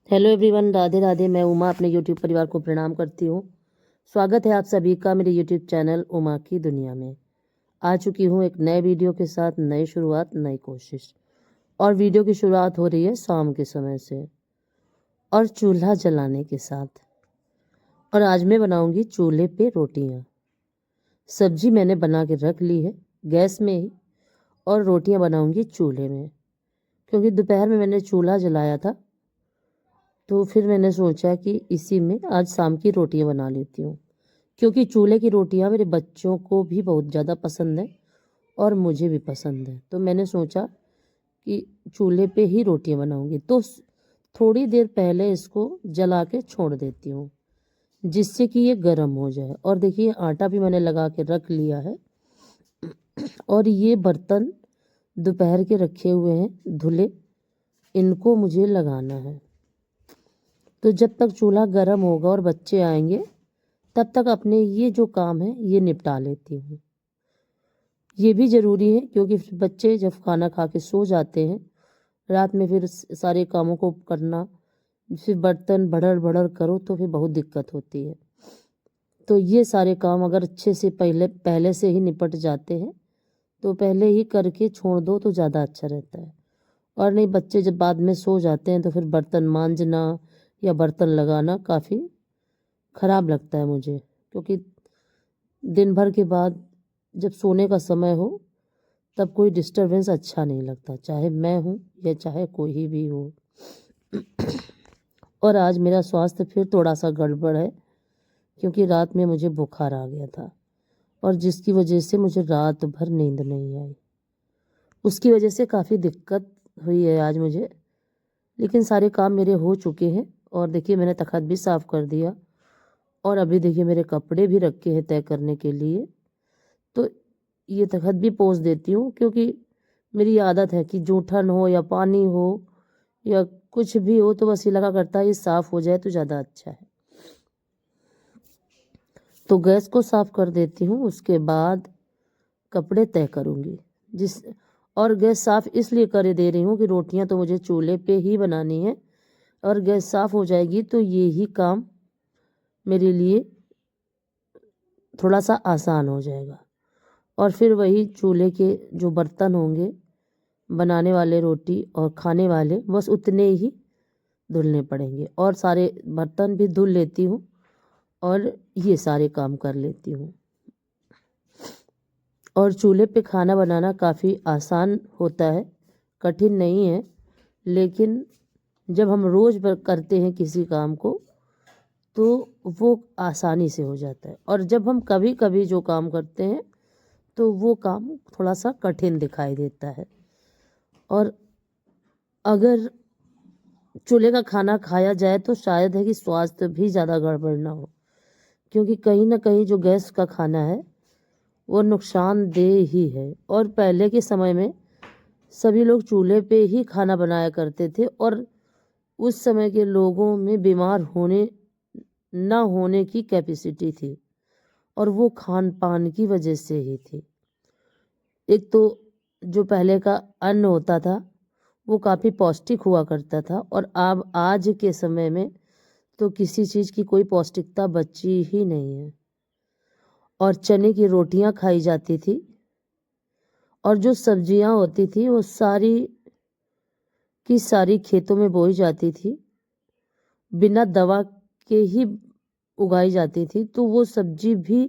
Hello everyone, Radhe Radhe. मैं उमा अपने YouTube परिवार को प्रणाम करती हूँ। स्वागत है आप सभी का मेरे यूट्यूब चैनल उमा की दुनिया में। आ चुकी हूँ एक नए वीडियो के साथ, नई शुरुआत, नई कोशिश। और वीडियो की शुरुआत हो रही है शाम के समय से और चूल्हा जलाने के साथ। और आज मैं बनाऊंगी चूल्हे पे रोटियां। सब्जी मैंने बना के रख ली है गैस में ही, और रोटियां बनाऊंगी चूल्हे में, क्योंकि दोपहर में मैंने चूल्हा जलाया था। तो फिर मैंने सोचा कि इसी में आज शाम की रोटियां बना लेती हूँ, क्योंकि चूल्हे की रोटियां मेरे बच्चों को भी बहुत ज़्यादा पसंद है और मुझे भी पसंद है। तो मैंने सोचा कि चूल्हे पे ही रोटियां बनाऊंगी। तो थोड़ी देर पहले इसको जला के छोड़ देती हूँ, जिससे कि ये गर्म हो जाए। और देखिए, आटा भी मैंने लगा के रख लिया है। और ये बर्तन दोपहर के रखे हुए हैं धुले, इनको मुझे लगाना है। तो जब तक चूल्हा गर्म होगा और बच्चे आएंगे, तब तक अपने ये जो काम है ये निपटा लेती हूँ। ये भी ज़रूरी है, क्योंकि बच्चे जब खाना खा के सो जाते हैं, रात में फिर सारे कामों को करना, फिर बर्तन भड़र भड़र करो तो फिर बहुत दिक्कत होती है। तो ये सारे काम अगर अच्छे से पहले से ही निपट जाते हैं तो पहले ही करके छोड़ दो तो ज़्यादा अच्छा रहता है। और नहीं, बच्चे जब बाद में सो जाते हैं तो फिर बर्तन मांजना या बर्तन लगाना काफ़ी ख़राब लगता है मुझे, क्योंकि दिन भर के बाद जब सोने का समय हो तब कोई डिस्टरबेंस अच्छा नहीं लगता, चाहे मैं हूँ या चाहे कोई भी हो। और आज मेरा स्वास्थ्य फिर थोड़ा सा गड़बड़ है, क्योंकि रात में मुझे बुखार आ गया था और जिसकी वजह से मुझे रात भर नींद नहीं आई। उसकी वजह से काफ़ी दिक्कत हुई है आज मुझे। लेकिन सारे काम मेरे हो चुके हैं। और देखिए, मैंने तखत भी साफ़ कर दिया और अभी देखिए मेरे कपड़े भी रखे हैं तय करने के लिए। तो ये तखत भी पोंछ देती हूँ, क्योंकि मेरी आदत है कि जूठन हो या पानी हो या कुछ भी हो तो बस ये लगा करता है ये साफ़ हो जाए तो ज़्यादा अच्छा है। तो गैस को साफ़ कर देती हूँ, उसके बाद कपड़े तय करूँगी। और गैस साफ़ इसलिए कर दे रही हूँ कि रोटियाँ तो मुझे चूल्हे पे ही बनानी है, और गैस साफ़ हो जाएगी तो ये ही काम मेरे लिए थोड़ा सा आसान हो जाएगा। और फिर वही चूल्हे के जो बर्तन होंगे बनाने वाले रोटी और खाने वाले, बस उतने ही धुलने पड़ेंगे। और सारे बर्तन भी धुल लेती हूँ और ये सारे काम कर लेती हूँ। और चूल्हे पे खाना बनाना काफ़ी आसान होता है, कठिन नहीं है। लेकिन जब हम रोज़ करते हैं किसी काम को तो वो आसानी से हो जाता है, और जब हम कभी कभी जो काम करते हैं तो वो काम थोड़ा सा कठिन दिखाई देता है। और अगर चूल्हे का खाना खाया जाए तो शायद है कि स्वास्थ्य भी ज़्यादा गड़बड़ ना हो, क्योंकि कहीं ना कहीं जो गैस का खाना है वो नुकसानदेह ही है। और पहले के समय में सभी लोग चूल्हे पे ही खाना बनाया करते थे, और उस समय के लोगों में बीमार होने ना होने की कैपेसिटी थी, और वो खान पान की वजह से ही थी। एक तो जो पहले का अन्न होता था वो काफ़ी पौष्टिक हुआ करता था, और अब आज के समय में तो किसी चीज़ की कोई पौष्टिकता बची ही नहीं है। और चने की रोटियां खाई जाती थी, और जो सब्जियां होती थी वो सारी की सारी खेतों में बोई जाती थी, बिना दवा के ही उगाई जाती थी, तो वो सब्जी भी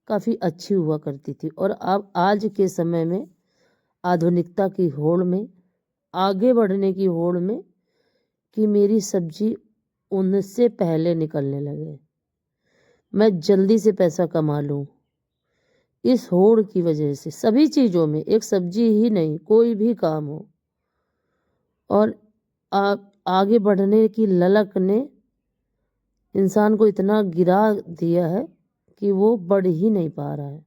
काफ़ी अच्छी हुआ करती थी। और अब आज के समय में आधुनिकता की होड़ में, आगे बढ़ने की होड़ में, कि मेरी सब्जी उनसे पहले निकलने लगे, मैं जल्दी से पैसा कमा लूं, इस होड़ की वजह से सभी चीज़ों में, एक सब्जी ही नहीं कोई भी काम हो। और आगे बढ़ने की ललक ने इंसान को इतना गिरा दिया है कि वो बढ़ ही नहीं पा रहा है,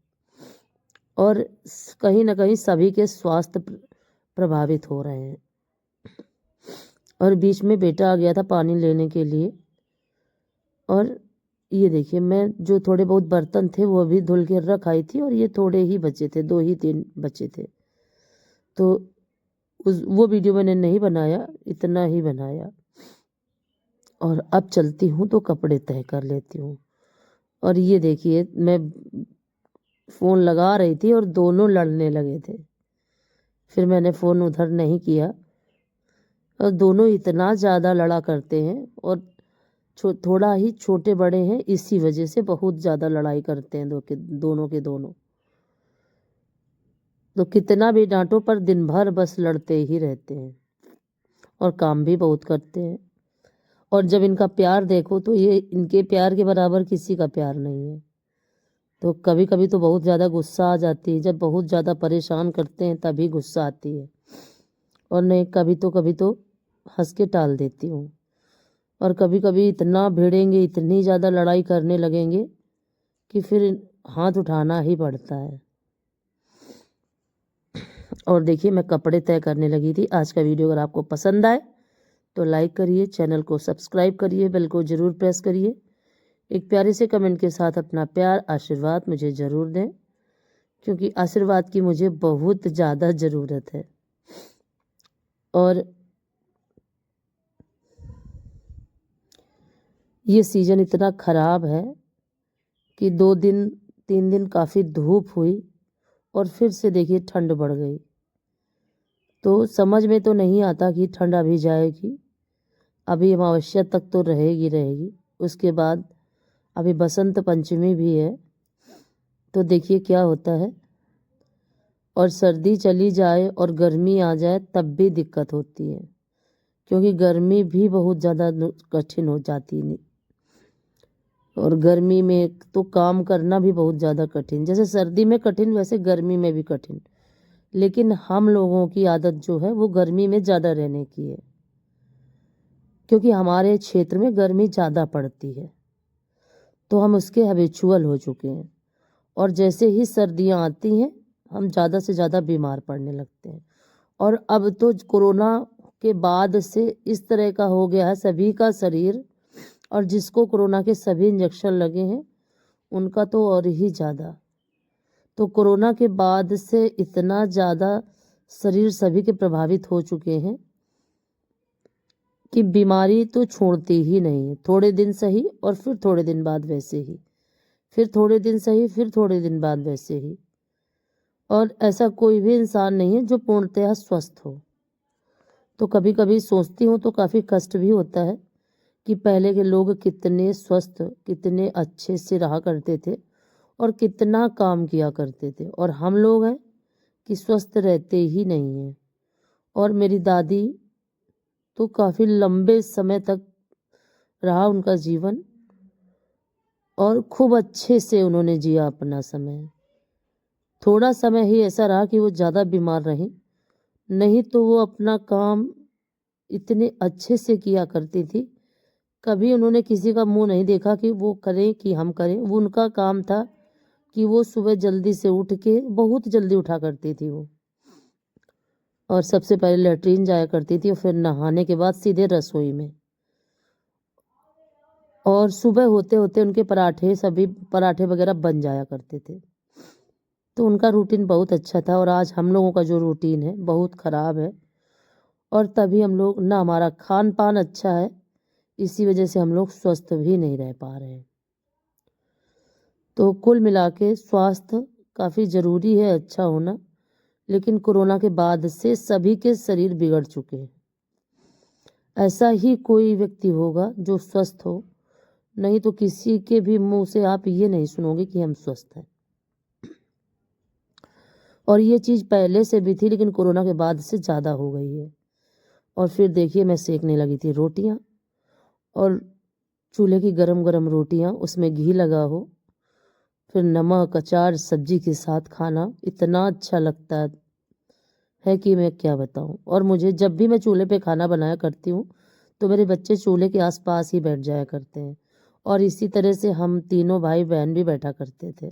और कहीं ना कहीं सभी के स्वास्थ्य प्रभावित हो रहे हैं। और बीच में बेटा आ गया था पानी लेने के लिए, और ये देखिए, मैं जो थोड़े बहुत बर्तन थे वो भी धुल के रख आई थी, और ये थोड़े ही बचे थे, 2 ही 3 बचे थे। तो वो वीडियो मैंने नहीं बनाया, इतना ही बनाया। और अब चलती हूँ तो कपड़े तय कर लेती हूँ। और ये देखिए मैं फ़ोन लगा रही थी और दोनों लड़ने लगे थे। फिर मैंने फ़ोन उधर नहीं किया और दोनों इतना ज़्यादा लड़ा करते हैं और थोड़ा ही छोटे बड़े हैं, इसी वजह से बहुत ज़्यादा लड़ाई करते हैं दोनों के दोनों। तो कितना भी डांटो पर दिन भर बस लड़ते ही रहते हैं और काम भी बहुत करते हैं। और जब इनका प्यार देखो तो ये इनके प्यार के बराबर किसी का प्यार नहीं है। तो कभी कभी तो बहुत ज़्यादा गुस्सा आ जाती है, जब बहुत ज़्यादा परेशान करते हैं तभी गुस्सा आती है, और नहीं कभी तो हंस के टाल देती हूँ। और कभी कभी इतना भिड़ेंगे, इतनी ज़्यादा लड़ाई करने लगेंगे कि फिर हाथ उठाना ही पड़ता है। और देखिए मैं कपड़े तय करने लगी थी। आज का वीडियो अगर आपको पसंद आए तो लाइक करिए, चैनल को सब्सक्राइब करिए, बेल को ज़रूर प्रेस करिए। एक प्यारे से कमेंट के साथ अपना प्यार आशीर्वाद मुझे ज़रूर दें, क्योंकि आशीर्वाद की मुझे बहुत ज़्यादा ज़रूरत है। और ये सीज़न इतना ख़राब है कि 2-3 दिन काफ़ी धूप हुई और फिर से देखिए ठंड बढ़ गई। तो समझ में तो नहीं आता कि ठंड अभी जाएगी, अभी अमावस्या तक तो रहेगी। उसके बाद अभी बसंत पंचमी भी है, तो देखिए क्या होता है। और सर्दी चली जाए और गर्मी आ जाए तब भी दिक्कत होती है, क्योंकि गर्मी भी बहुत ज़्यादा कठिन हो जाती है। और गर्मी में तो काम करना भी बहुत ज़्यादा कठिन, जैसे सर्दी में कठिन वैसे गर्मी में भी कठिन। लेकिन हम लोगों की आदत जो है वो गर्मी में ज़्यादा रहने की है, क्योंकि हमारे क्षेत्र में गर्मी ज़्यादा पड़ती है, तो हम उसके हैबिचुअल हो चुके हैं। और जैसे ही सर्दियाँ आती हैं हम ज़्यादा से ज़्यादा बीमार पड़ने लगते हैं। और अब तो कोरोना के बाद से इस तरह का हो गया है सभी का शरीर, और जिसको कोरोना के सभी इंजेक्शन लगे हैं उनका तो और ही ज़्यादा। तो कोरोना के बाद से इतना ज़्यादा शरीर सभी के प्रभावित हो चुके हैं कि बीमारी तो छोड़ती ही नहीं है। थोड़े दिन सही और फिर थोड़े दिन बाद वैसे ही, फिर थोड़े दिन सही, फिर थोड़े दिन बाद वैसे ही। और ऐसा कोई भी इंसान नहीं है जो पूर्णतः स्वस्थ हो। तो कभी कभी सोचती हूँ तो काफ़ी कष्ट भी होता है कि पहले के लोग कितने स्वस्थ, कितने अच्छे से रहा करते थे और कितना काम किया करते थे, और हम लोग हैं कि स्वस्थ रहते ही नहीं हैं। और मेरी दादी तो काफ़ी लंबे समय तक रहा उनका जीवन, और खूब अच्छे से उन्होंने जिया अपना समय। थोड़ा समय ही ऐसा रहा कि वो ज़्यादा बीमार रहीं, नहीं तो वो अपना काम इतने अच्छे से किया करती थी। कभी उन्होंने किसी का मुंह नहीं देखा कि वो करें कि हम करें। वो उनका काम था कि वो सुबह जल्दी से उठ के, बहुत जल्दी उठा करती थी वो, और सबसे पहले लेटरिन जाया करती थी और फिर नहाने के बाद सीधे रसोई में। और सुबह होते होते उनके सभी पराठे वगैरह बन जाया करते थे। तो उनका रूटीन बहुत अच्छा था, और आज हम लोगों का जो रूटीन है बहुत ख़राब है। और तभी हम लोग ना, हमारा खान पान अच्छा है, इसी वजह से हम लोग स्वस्थ भी नहीं रह पा रहे हैं। तो कुल मिला के स्वास्थ्य काफ़ी ज़रूरी है अच्छा होना, लेकिन कोरोना के बाद से सभी के शरीर बिगड़ चुके हैं। ऐसा ही कोई व्यक्ति होगा जो स्वस्थ हो, नहीं तो किसी के भी मुंह से आप ये नहीं सुनोगे कि हम स्वस्थ हैं। और ये चीज़ पहले से भी थी, लेकिन कोरोना के बाद से ज़्यादा हो गई है। और फिर देखिए मैं सेकने लगी थी रोटियां, और चूल्हे की गरम गरम रोटियां, उसमें घी लगा हो, फिर नमक अचार सब्जी के साथ खाना इतना अच्छा लगता है कि मैं क्या बताऊं। और मुझे जब भी मैं चूल्हे पे खाना बनाया करती हूँ तो मेरे बच्चे चूल्हे के आसपास ही बैठ जाया करते हैं, और इसी तरह से हम तीनों भाई बहन भी बैठा करते थे।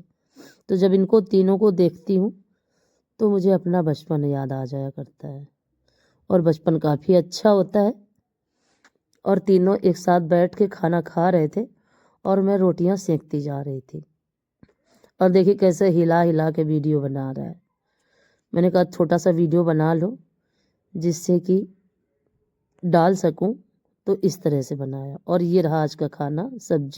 तो जब इनको तीनों को देखती हूँ तो मुझे अपना बचपन याद आ जाया करता है, और बचपन काफ़ी अच्छा होता है। और तीनों एक साथ बैठ के खाना खा रहे थे और मैं रोटियां सेकती जा रही थी। और देखिए कैसे हिला हिला के वीडियो बना रहा है। मैंने कहा छोटा सा वीडियो बना लो जिससे कि डाल सकूं, तो इस तरह से बनाया। और ये रहा आज का खाना, सब्जी।